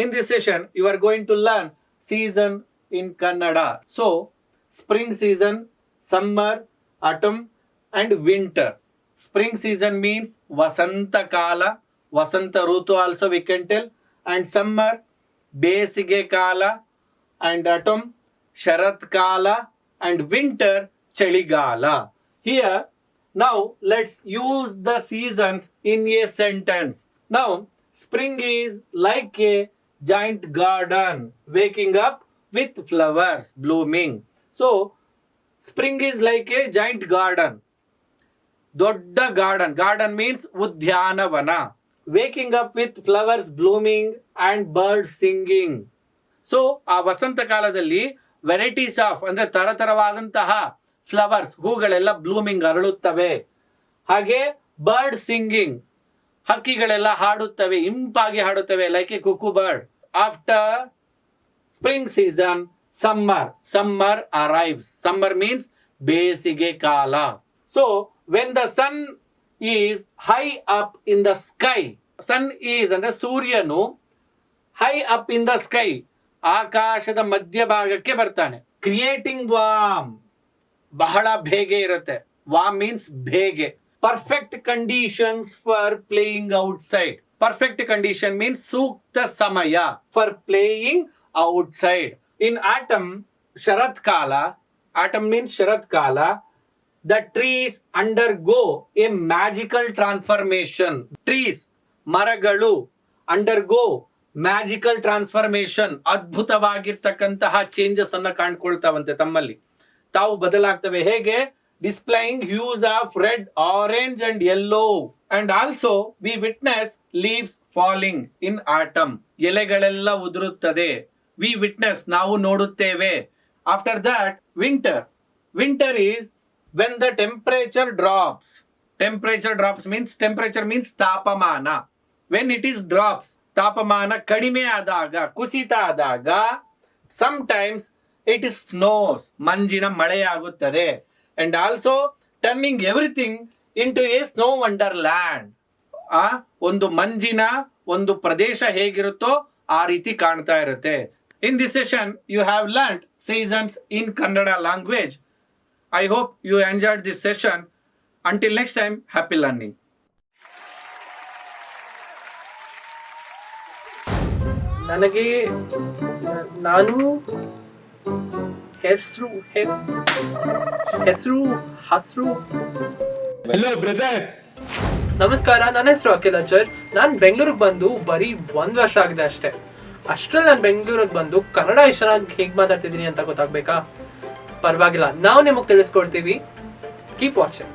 In this session, you are going to learn season in Kannada. So, spring season, summer, autumn, and winter. Spring season means Vasanta Kala, Vasanta Rutu also we can tell, and summer, Besige Kala, and autumn, Sharat Kala, and winter, Chaligala. Here, now let's use the seasons in a sentence. Now, spring is like a giant garden waking up with flowers blooming. So, spring is like a giant garden. Dodda garden. Garden means Udyanavana. Waking up with flowers blooming and birds singing. So ಆ ವಸಂತ ಕಾಲದಲ್ಲಿ varieties of ಅಂದ್ರೆ ತರತರವಾದಂತಹ flowers ಹೂಗಳೆಲ್ಲ blooming ಅರಳುತ್ತವೆ. ಹಾಗೆ bird singing ಹಕ್ಕಿಗಳೆಲ್ಲ ಹಾಡುತ್ತವೆ, ಇಂಪಾಗಿ ಹಾಡುತ್ತವೆ, like a cuckoo bird. After spring season summer arrives. Summer means ಬೇಸಿಗೆ ಕಾಲ. So when the sun is high up in the sky, sun is ಅಂದ್ರೆ ಸೂರ್ಯನು high up in the sky ಆಕಾಶದ ಮಧ್ಯಭಾಗಕ್ಕೆ ಬರ್ತಾನೆ. ಕ್ರಿಯೇಟಿಂಗ್ ವಾಮ್, ಬಹಳ ಬೇಗೆ ಇರುತ್ತೆ. ವಾಮ್ ಮೀನ್ಸ್ ಬೇಗೆ. Perfect conditions for playing outside. Perfect condition means ಸೂಕ್ತ ಸಮಯ for playing outside. In autumn, ಶರತ್ ಕಾಲ, ಆಟಮ್ ಮೀನ್ಸ್ ಶರತ್ ಕಾಲ, the trees undergo a magical transformation. Trees, ಮರಗಳು, undergo ಮ್ಯಾಜಿಕಲ್ ಟ್ರಾನ್ಸ್ಫಾರ್ಮೇಶನ್, ಅದ್ಭುತವಾಗಿರ್ತಕ್ಕಂತಹ ಚೇಂಜಸ್ ಅನ್ನ ಕಾಣ್ಕೊಳ್ತಾವಂತೆ ತಮ್ಮಲ್ಲಿ. ತಾವು ಬದಲಾಗ್ತವೆ. ಹೇಗೆ? Displaying hues of red, orange and yellow. And also we witness leaves falling in autumn. ಎಲೆಗಳೆಲ್ಲ ಉದುರುತ್ತದೆ. ವಿ ವಿಟ್ನೆಸ್, ನಾವು ನೋಡುತ್ತೇವೆ. After that winter. Winter is when the temperature drops. Temperature drops means, temperature means ತಾಪಮಾನ. When it is drops, ತಾಪಮಾನ ಕಡಿಮೆ ಆದಾಗ, ಕುಸಿತ ಆದಾಗ, sometimes it is snows, ಮಂಜಿನ ಮಳೆಯಾಗುತ್ತದೆ. And also turning everything into a snow wonderland. ಒಂದು ಮಂಜಿನ ಒಂದು ಪ್ರದೇಶ ಹೇಗಿರುತ್ತೋ ಆ ರೀತಿ ಕಾಣ್ತಾ ಇರುತ್ತೆ. In this session, you have learnt seasons in Kannada language. I hope you enjoyed this session. Until next time, happy learning. ನನಗೆ ನಾನು ಹೆಸರು ಹಲೋ ಬ್ರದರ್, ನಮಸ್ಕಾರ. ನನ್ನ ಹೆಸರು ಅಖಿಲ್ ಅಚರ್. ನಾನು ಬೆಂಗಳೂರಿಗೆ ಬಂದು ಬರೀ 1 ವರ್ಷ ಆಗಿದೆ ಅಷ್ಟೇ. ಅಷ್ಟ್ರಲ್ಲಿ ನಾನು ಬೆಂಗಳೂರಿಗೆ ಬಂದು ಕನ್ನಡ ಎಷ್ಟು ಚೆನ್ನಾಗಿ ಹೇಗೆ ಮಾತಾಡ್ತಿದ್ದೀನಿ ಅಂತ ಗೊತ್ತಾಗ್ಬೇಕಾ? ಪರವಾಗಿಲ್ಲ, ನಾವು ನಿಮಗೆ ತಿಳಿಸ್ಕೊಡ್ತೀವಿ. Keep watching.